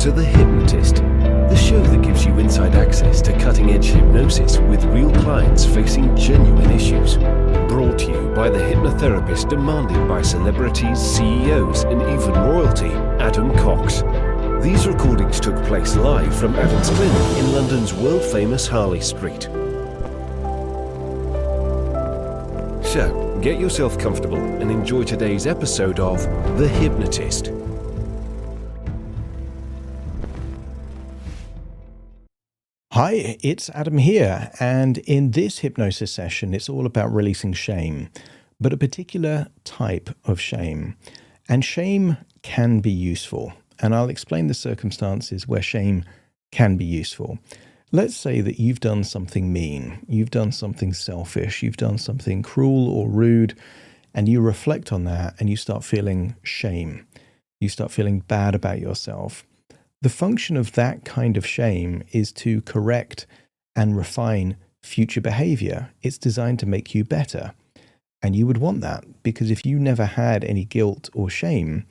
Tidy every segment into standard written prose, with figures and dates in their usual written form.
to The Hypnotist, the show that gives you inside access to cutting-edge hypnosis with real clients facing genuine issues. Brought to you by the hypnotherapist demanded by celebrities, CEOs, and even royalty, Adam Cox. These recordings took place live from Adam's clinic in London's world-famous Harley Street. So, get yourself comfortable and enjoy today's episode of The Hypnotist. Hi, it's Adam here, and in this hypnosis session, it's all about releasing shame, but a particular type of shame. And shame can be useful, and I'll explain the circumstances where shame can be useful. Let's say that you've done something mean, you've done something selfish, you've done something cruel or rude, and you reflect on that and you start feeling shame. You start feeling bad about yourself. The function of that kind of shame is to correct and refine future behavior. It's designed to make you better. And you would want that because if you never had any guilt or shame,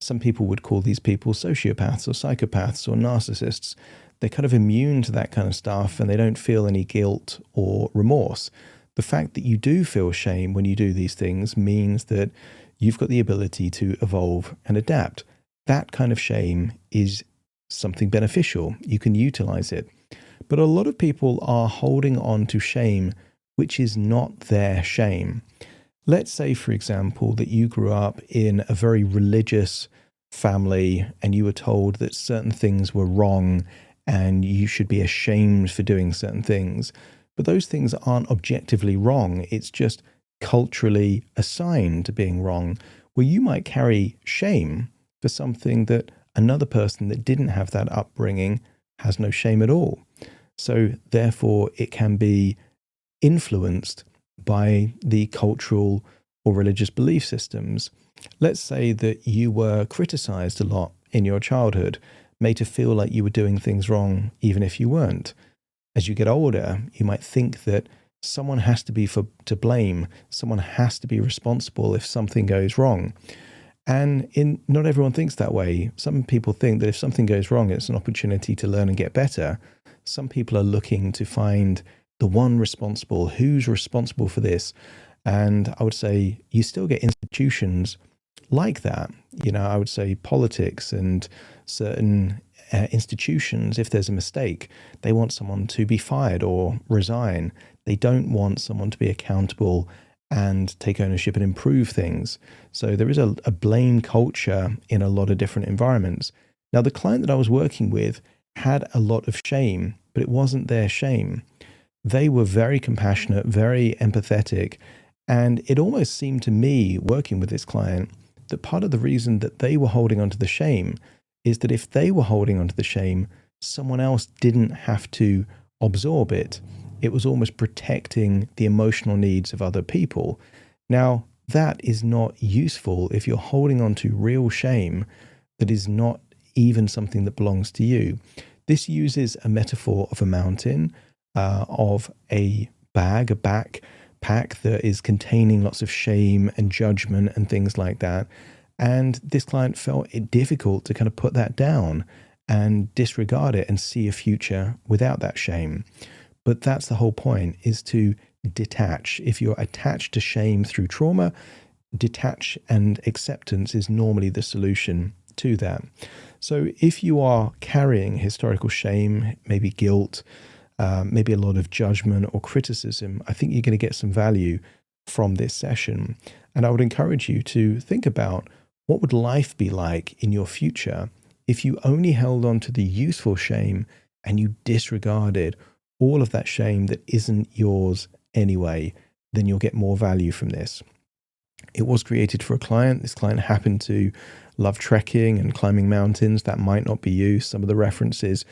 some people would call these people sociopaths or psychopaths or narcissists. They're kind of immune to that kind of stuff and they don't feel any guilt or remorse. The fact that you do feel shame when you do these things means that you've got the ability to evolve and adapt. That kind of shame is something beneficial. You can utilize it. But a lot of people are holding on to shame, which is not their shame. Let's say, for example, that you grew up in a very religious family and you were told that certain things were wrong and you should be ashamed for doing certain things. But those things aren't objectively wrong. It's just culturally assigned to being wrong, where you might carry shame for something that another person that didn't have that upbringing has no shame at all. So therefore, it can be influenced by the cultural or religious belief systems. Let's say that you were criticized a lot in your childhood, made to feel like you were doing things wrong, even if you weren't. As you get older, you might think that someone has to be to blame, someone has to be responsible if something goes wrong. And not everyone thinks that way. Some people think that if something goes wrong, it's an opportunity to learn and get better. Some people are looking to find the one responsible, who's responsible for this. And I would say you still get institutions like that. You know, I would say politics and certain institutions, if there's a mistake, they want someone to be fired or resign. They don't want someone to be accountable and take ownership and improve things. So there is a blame culture in a lot of different environments. Now, the client that I was working with had a lot of shame, but it wasn't their shame. They were very compassionate, very empathetic, and it almost seemed to me, working with this client, that part of the reason that they were holding onto the shame is that if they were holding onto the shame, someone else didn't have to absorb it. It was almost protecting the emotional needs of other people. Now, that is not useful if you're holding on to real shame that is not even something that belongs to you. This uses a metaphor of a mountain, of a backpack that is containing lots of shame and judgment and things like that. And this client felt it difficult to kind of put that down and disregard it and see a future without that shame. But that's the whole point, is to detach. If you're attached to shame through trauma, detach and acceptance is normally the solution to that. So if you are carrying historical shame, maybe guilt, maybe a lot of judgment or criticism, I think you're going to get some value from this session. And I would encourage you to think about what would life be like in your future if you only held on to the useful shame and you disregarded all of that shame that isn't yours anyway. Then you'll get more value from this. It was created for a client. This client happened to love trekking and climbing mountains. That might not be you. Some of the references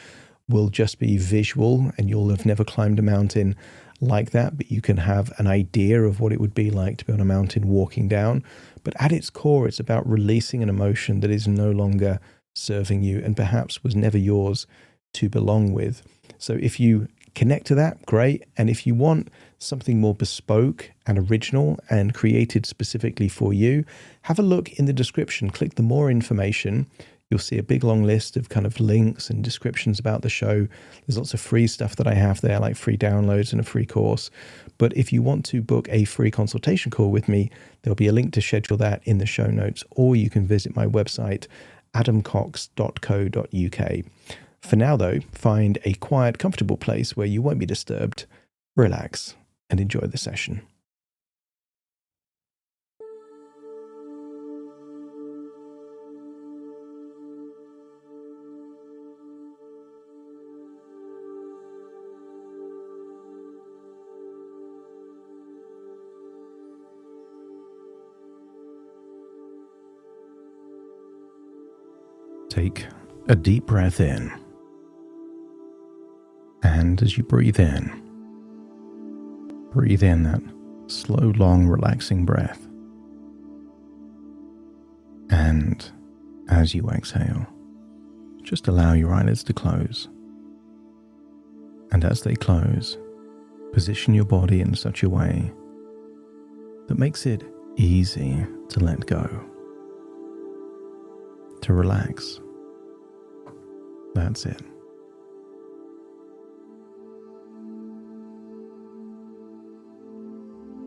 will just be visual and you'll have never climbed a mountain like that, but you can have an idea of what it would be like to be on a mountain walking down. But at its core, it's about releasing an emotion that is no longer serving you and perhaps was never yours to belong with. So if you connect to that, great. And if you want something more bespoke and original and created specifically for you, have a look in the description. Click the more information. You'll see a big long list of kind of links and descriptions about the show. There's lots of free stuff that I have there, like free downloads and a free course. But if you want to book a free consultation call with me, there'll be a link to schedule that in the show notes, or you can visit my website, adamcox.co.uk. For now, though, find a quiet, comfortable place where you won't be disturbed, relax, and enjoy the session. Take a deep breath in, and as you breathe in that slow, long, relaxing breath. And as you exhale, just allow your eyelids to close. And as they close, position your body in such a way that makes it easy to let go, to relax. That's it.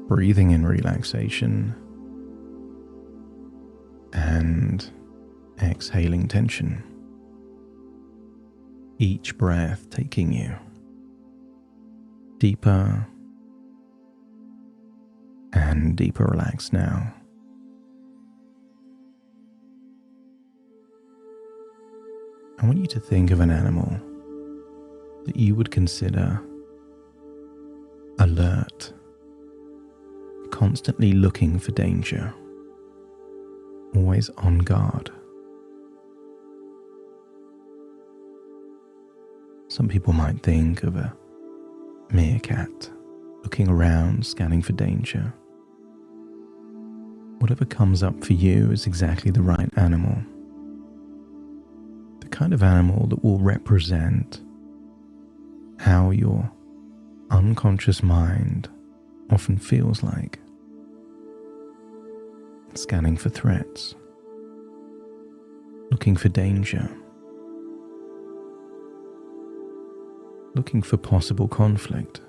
Breathing in relaxation and exhaling tension. Each breath taking you deeper and deeper relaxed now. I want you to think of an animal that you would consider alert, constantly looking for danger, always on guard. Some people might think of a meerkat looking around, scanning for danger. Whatever comes up for you is exactly the right animal. The kind of animal that will represent how your unconscious mind often feels like. Scanning for threats, looking for danger, looking for possible conflict.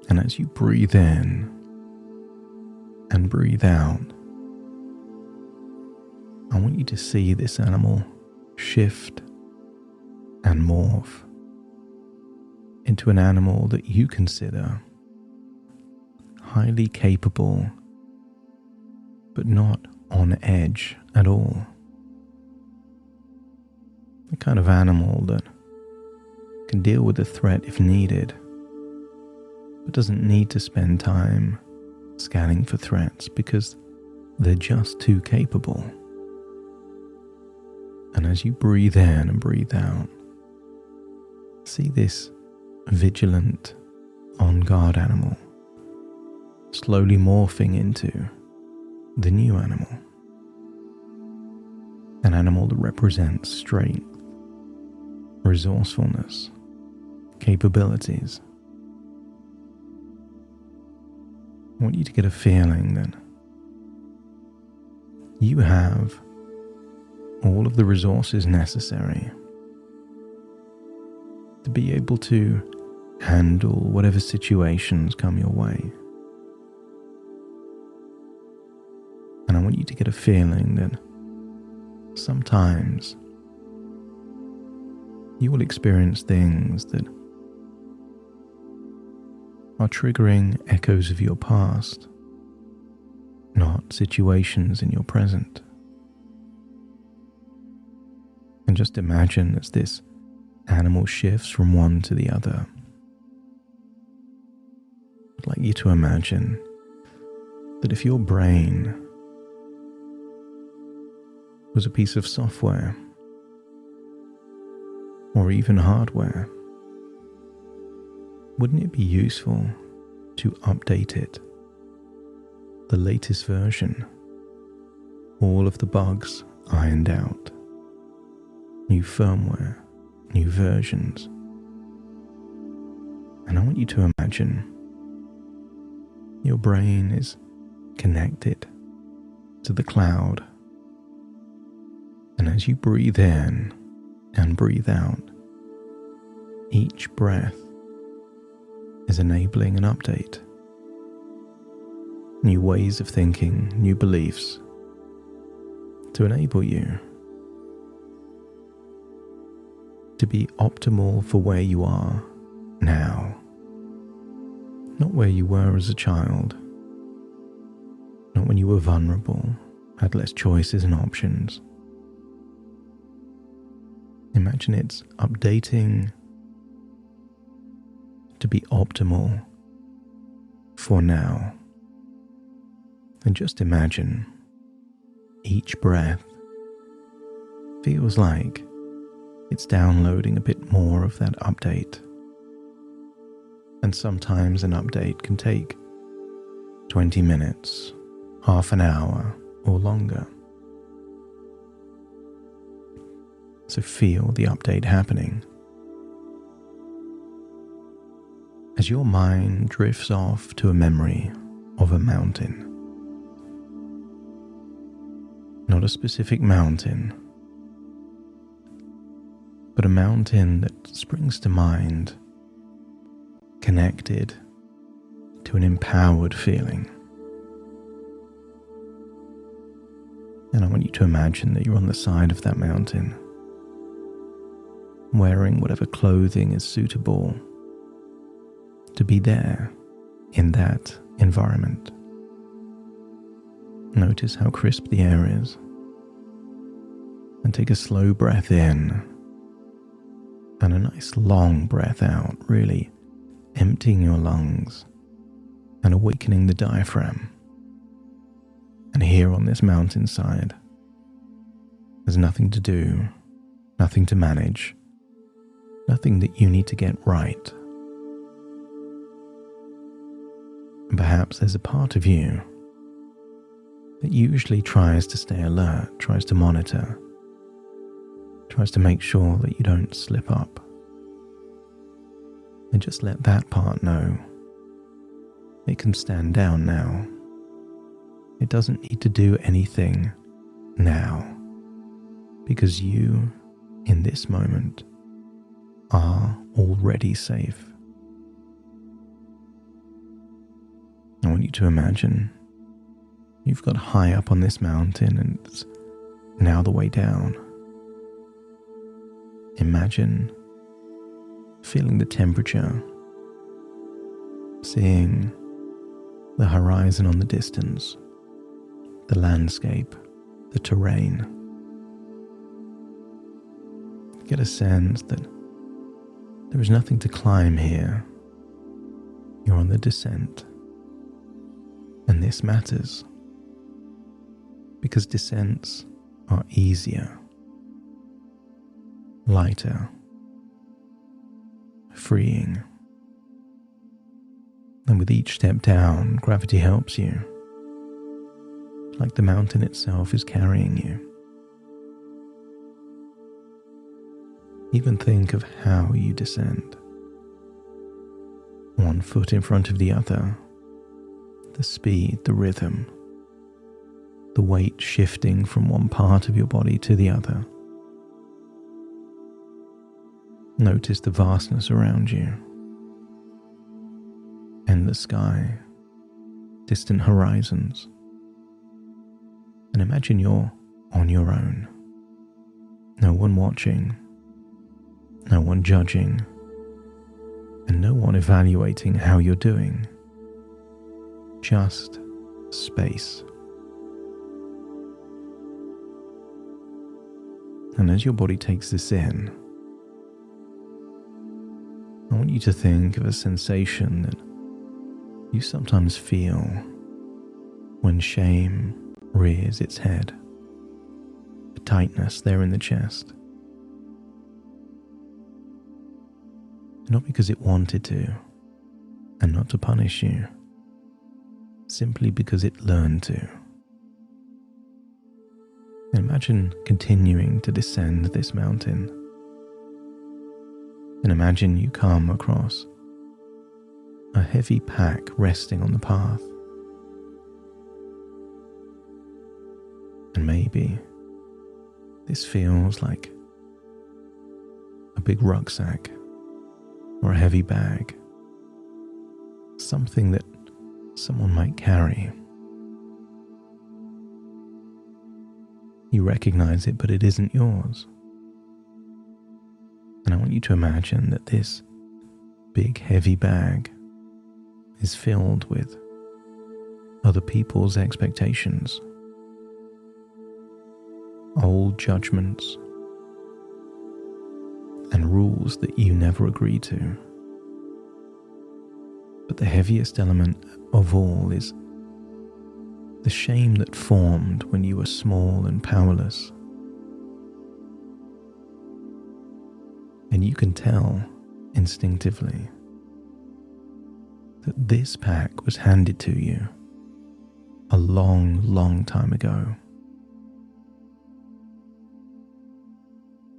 And as you breathe in and breathe out, I want you to see this animal shift and morph into an animal that you consider highly capable, but not on edge at all. The kind of animal that can deal with a threat if needed, but doesn't need to spend time scanning for threats because they're just too capable. And as you breathe in and breathe out, see this vigilant, on-guard animal slowly morphing into the new animal. An animal that represents strength, resourcefulness, capabilities. I want you to get a feeling that you have all of the resources necessary to be able to handle whatever situations come your way. And I want you to get a feeling that sometimes you will experience things that are triggering echoes of your past, not situations in your present. And just imagine as this animal shifts from one to the other. I'd like you to imagine that if your brain was a piece of software or even hardware, wouldn't it be useful to update it? The latest version, all of the bugs ironed out, new firmware, new versions. And I want you to imagine your brain is connected to the cloud And as you breathe in and breathe out, each breath is enabling an update. New ways of thinking, new beliefs to enable you to be optimal for where you are now. Not where you were as a child, not when you were vulnerable, had less choices and options. Imagine it's updating to be optimal for now. And just imagine each breath feels like it's downloading a bit more of that update. And sometimes an update can take 20 minutes, half an hour, or longer. So feel the update happening. As your mind drifts off to a memory of a mountain. Not a specific mountain, but a mountain that springs to mind, connected to an empowered feeling. And I want you to imagine that you're on the side of that mountain, wearing whatever clothing is suitable to be there in that environment. Notice how crisp the air is, and take a slow breath in and a nice long breath out, really emptying your lungs and awakening the diaphragm. And here on this mountainside, there's nothing to do, nothing to manage, nothing that you need to get right. And perhaps there's a part of you that usually tries to stay alert, tries to monitor, tries to make sure that you don't slip up. And just let that part know it can stand down now. It doesn't need to do anything now, because you, in this moment, are already safe. I want you to imagine you've got high up on this mountain and it's now the way down. Imagine feeling the temperature, seeing the horizon on the distance, the landscape, the terrain. Get a sense that there is nothing to climb here. You're on the descent. And this matters because descents are easier, lighter, freeing. And with each step down, gravity helps you, like the mountain itself is carrying you. Even think of how you descend. One foot in front of the other, the speed, the rhythm, the weight shifting from one part of your body to the other. Notice the vastness around you. Endless sky, distant horizons. And imagine you're on your own. No one watching, no one judging, and no one evaluating how you're doing. Just space. And as your body takes this in, I want you to think of a sensation that you sometimes feel when shame rears its head, a tightness there in the chest. Not because it wanted to, and not to punish you, simply because it learned to. And imagine continuing to descend this mountain. And imagine you come across a heavy pack resting on the path. And maybe This feels like a big rucksack or a heavy bag, something that someone might carry. You recognize it, but it isn't yours. And I want you to imagine that this big heavy bag is filled with other people's expectations, old judgments, and rules that you never agreed to. But the heaviest element of all is the shame that formed when you were small and powerless. And you can tell instinctively that this pack was handed to you a long, long time ago.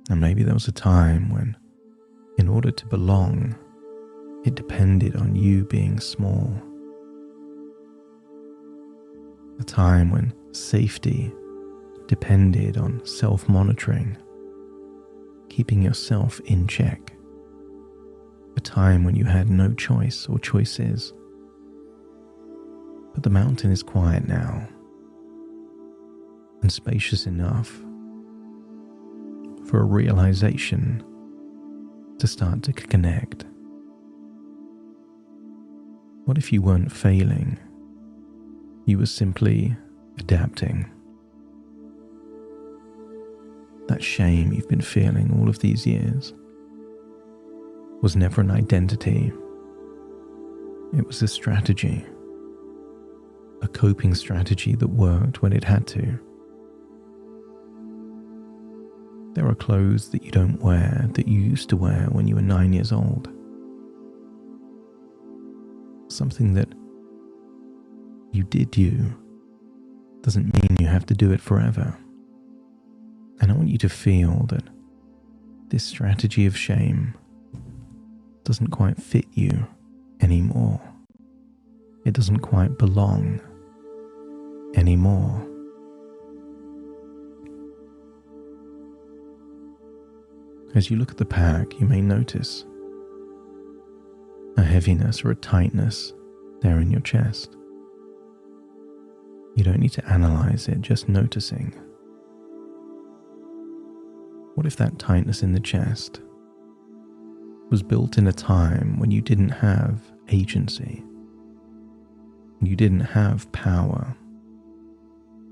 And maybe there was a time when, in order to belong, it depended on you being small. A time when safety depended on self-monitoring, keeping yourself in check. A time when you had no choice or choices. But the mountain is quiet now, and spacious enough for a realization to start to connect. What if you weren't failing? You were simply adapting. That shame you've been feeling all of these years was never an identity. It was a strategy, a coping strategy that worked when it had to. There are clothes that you don't wear that you used to wear when you were 9 years old. Something that you did doesn't mean you have to do it forever. And I want you to feel that this strategy of shame doesn't quite fit you anymore. It doesn't quite belong anymore. As you look at the pack, you may notice a heaviness or a tightness there in your chest. You don't need to analyze it, just noticing. What if that tightness in the chest was built in a time when you didn't have agency, when you didn't have power,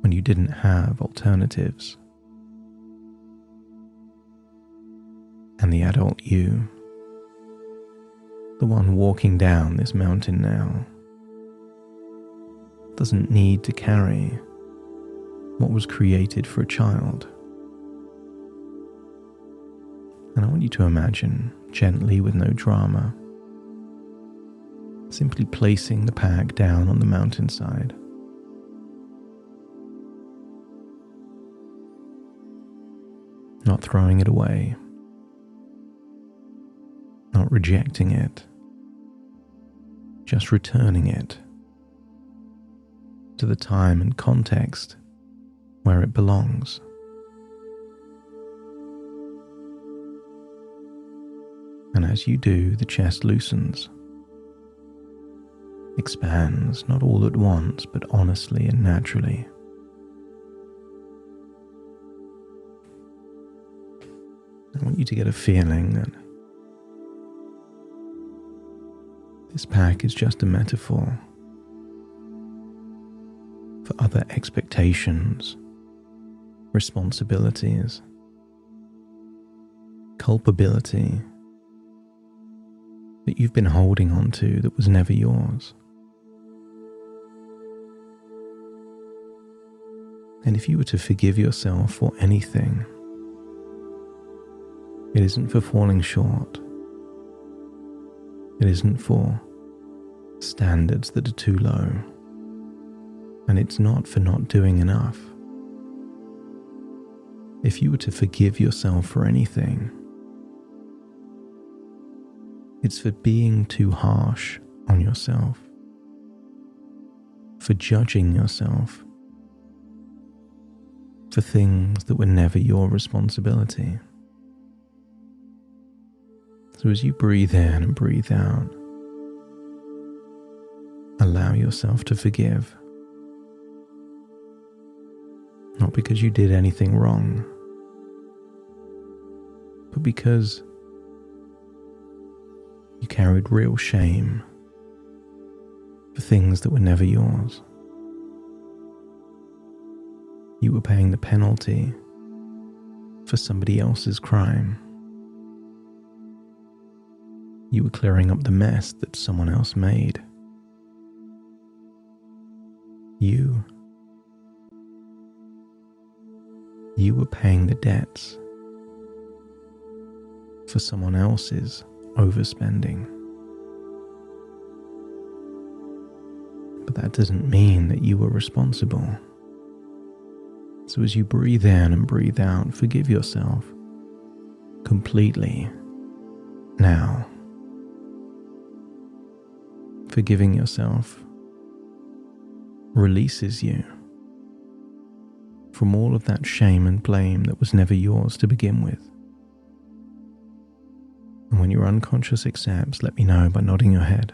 when you didn't have alternatives? And the adult you, the one walking down this mountain now, doesn't need to carry what was created for a child. And I want you to imagine, gently with no drama, simply placing the pack down on the mountainside. Not throwing it away, not rejecting it, just returning it to the time and context where it belongs. And as you do, the chest loosens, expands, not all at once, but honestly and naturally. I want you to get a feeling that this pack is just a metaphor for other expectations, responsibilities, culpability that you've been holding on to that was never yours. And if you were to forgive yourself for anything, it isn't for falling short. It isn't for standards that are too low. And it's not for not doing enough. If you were to forgive yourself for anything, it's for being too harsh on yourself, for judging yourself, for things that were never your responsibility. So as you breathe in and breathe out, allow yourself to forgive. Not because you did anything wrong, but because you carried real shame for things that were never yours. You were paying the penalty for somebody else's crime. You were clearing up the mess that someone else made. You were paying the debts for someone else's overspending. But that doesn't mean that you were responsible. So as you breathe in and breathe out, forgive yourself completely now. Forgiving yourself releases you from all of that shame and blame that was never yours to begin with. And when your unconscious accepts, let me know by nodding your head.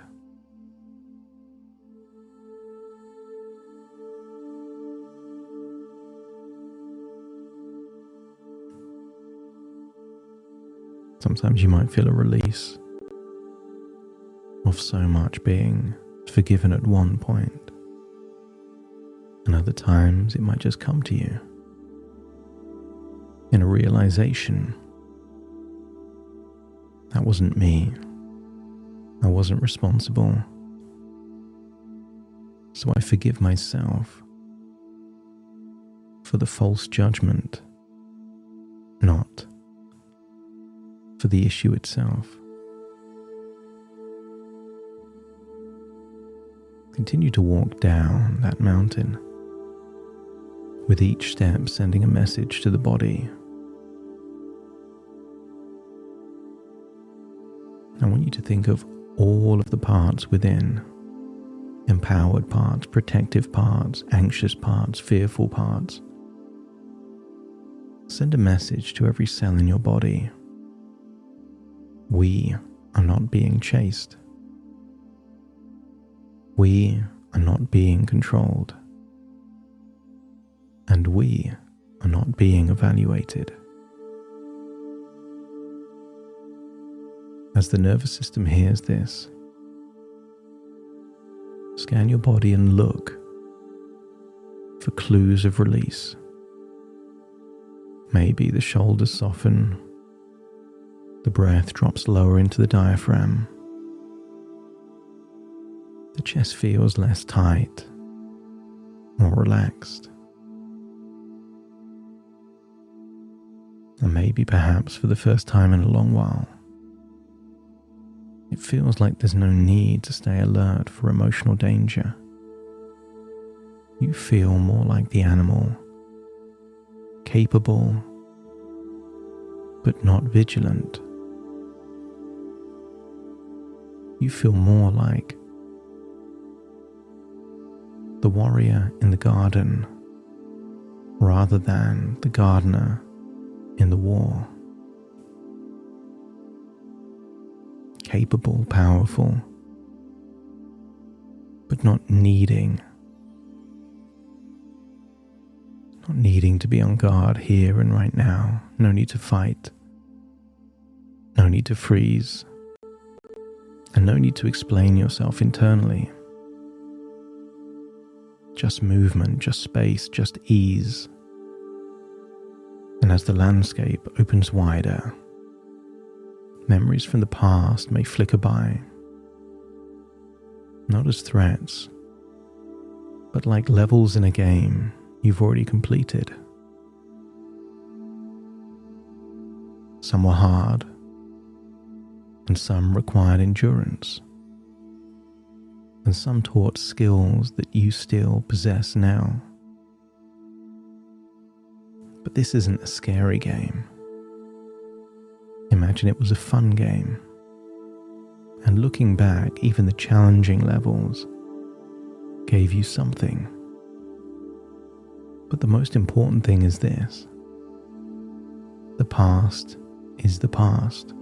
Sometimes you might feel a release of so much being forgiven at one point. And other times it might just come to you in a realization, that wasn't me. I wasn't responsible. So I forgive myself for the false judgment, not for the issue itself. Continue to walk down that mountain, with each step sending a message to the body. I want you to think of all of the parts within: empowered parts, protective parts, anxious parts, fearful parts. Send a message to every cell in your body. We are not being chased. We are not being controlled. And we are not being evaluated. As the nervous system hears this, scan your body and look for clues of release. Maybe the shoulders soften, the breath drops lower into the diaphragm, the chest feels less tight, more relaxed. And maybe perhaps for the first time in a long while, it feels like there's no need to stay alert for emotional danger. You feel more like the animal, capable, but not vigilant. You feel more like the warrior in the garden rather than the gardener in the war. Capable, powerful, but not needing to be on guard here and right now. No need to fight, no need to freeze, and no need to explain yourself internally. Just movement, just space, just ease. And as the landscape opens wider, memories from the past may flicker by, not as threats, but like levels in a game you've already completed. Some were hard, and some required endurance, and some taught skills that you still possess now. But this isn't a scary game. Imagine it was a fun game. And looking back, even the challenging levels gave you something. But the most important thing is this: the past is the past,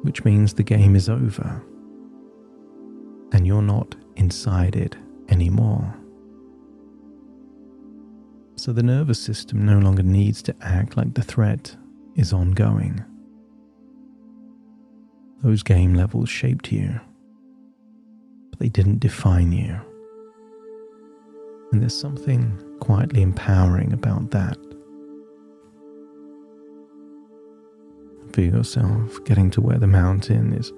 which means the game is over and you're not inside it anymore. So the nervous system no longer needs to act like the threat is ongoing. Those game levels shaped you, but they didn't define you. And there's something quietly empowering about that. For yourself, getting to where the mountain is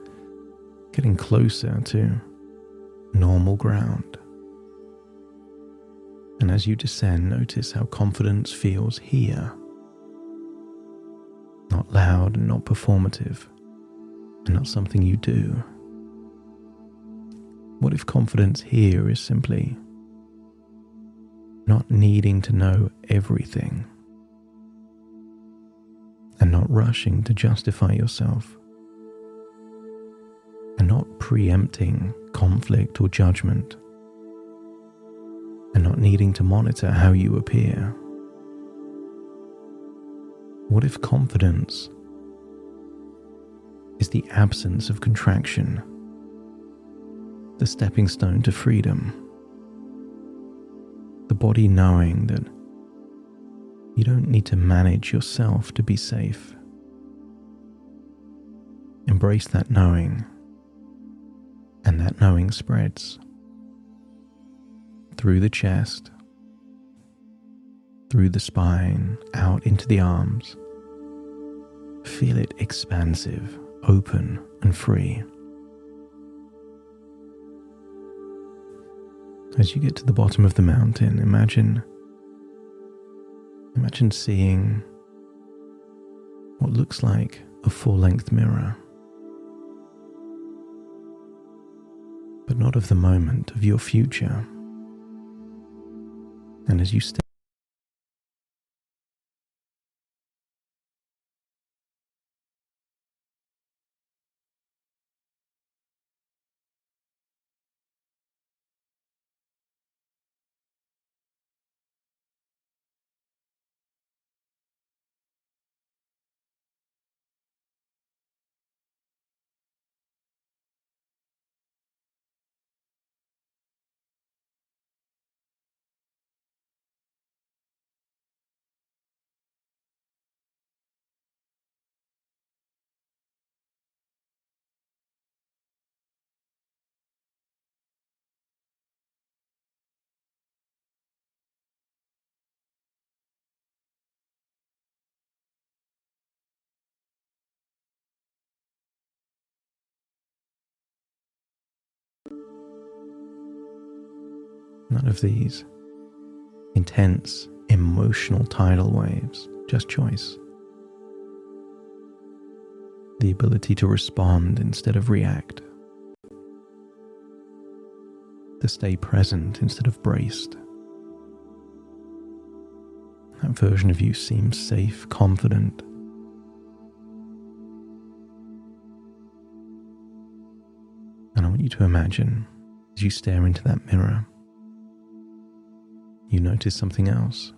getting closer to normal ground. And as you descend, notice how confidence feels here. Not loud and not performative, and not something you do. What if confidence here is simply not needing to know everything and not rushing to justify yourself and not preempting conflict or judgment and not needing to monitor how you appear? What if confidence is the absence of contraction, the stepping stone to freedom, the body knowing that you don't need to manage yourself to be safe? Embrace that knowing, and that knowing spreads through the chest, through the spine, out into the arms. Feel it expansive, open and free. As you get to the bottom of the mountain, imagine seeing what looks like a full-length mirror, but not of the moment, of your future. And as you step none of these intense emotional tidal waves, just choice. The ability to respond instead of react. To stay present instead of braced. That version of you seems safe, confident. And I want you to imagine, as you stare into that mirror, you notice something else.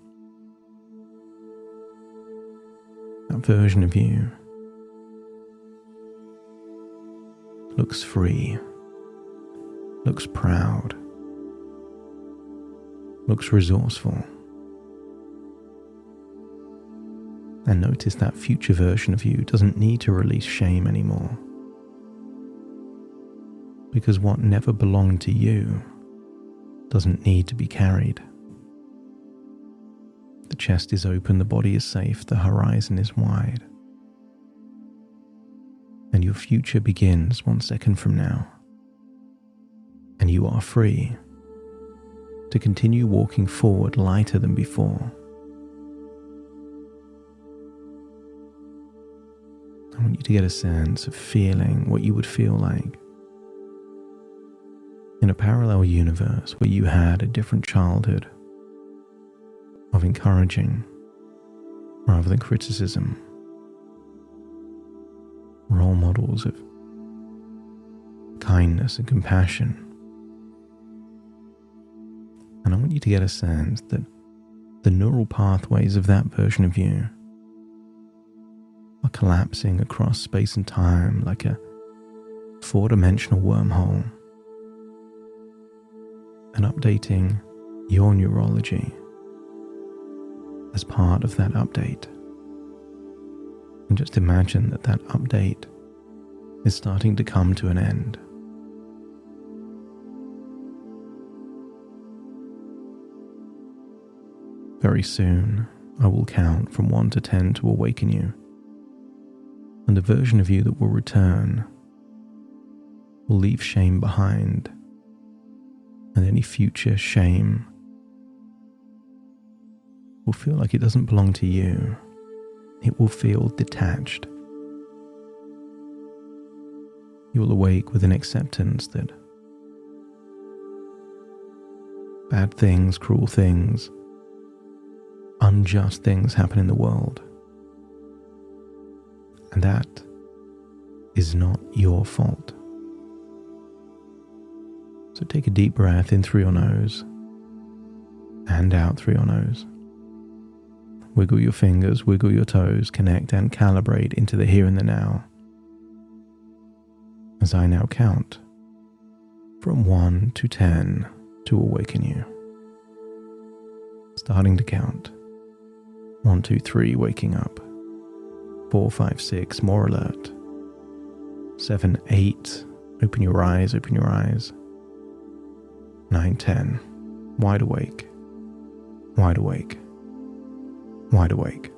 That version of you looks free, looks proud, looks resourceful. And notice that future version of you doesn't need to release shame anymore. Because what never belonged to you doesn't need to be carried. The chest is open, the body is safe, the horizon is wide. And your future begins 1 second from now. And you are free to continue walking forward lighter than before. I want you to get a sense of feeling what you would feel like in a parallel universe where you had a different childhood of encouraging rather than criticism, role models of kindness and compassion. And I want you to get a sense that the neural pathways of that version of you are collapsing across space and time like a four-dimensional wormhole and updating your neurology as part of that update. And just imagine that that update is starting to come to an end. Very soon, I will count from 1 to 10 to awaken you. And the version of you that will return will leave shame behind, and any future shame will feel like it doesn't belong to you. It will feel detached. You will awake with an acceptance that bad things, cruel things, unjust things happen in the world. And that is not your fault. So take a deep breath in through your nose and out through your nose. Wiggle your fingers, wiggle your toes, connect and calibrate into the here and the now. As I now count from 1 to 10 to awaken you. Starting to count. 1, 2, 3, waking up. 4, 5, 6, more alert. 7, 8, open your eyes, open your eyes. 9, 10, wide awake, wide awake, wide awake.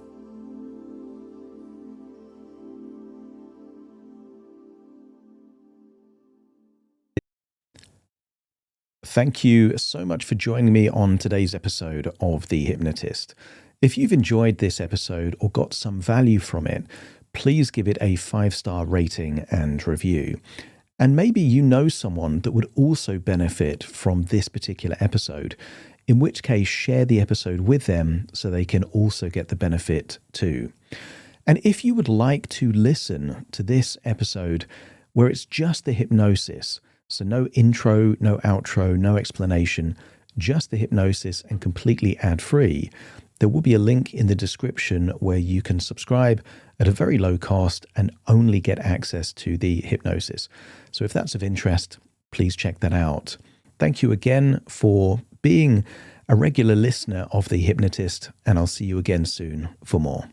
Thank you so much for joining me on today's episode of The Hypnotist. If you've enjoyed this episode or got some value from it, please give it a 5-star rating and review. And maybe you know someone that would also benefit from this particular episode, in which case share the episode with them so they can also get the benefit too. And if you would like to listen to this episode where it's just the hypnosis, so no intro, no outro, no explanation, just the hypnosis and completely ad-free, there will be a link in the description where you can subscribe at a very low cost and only get access to the hypnosis. So if that's of interest, please check that out. Thank you again for being a regular listener of The Hypnotist, and I'll see you again soon for more.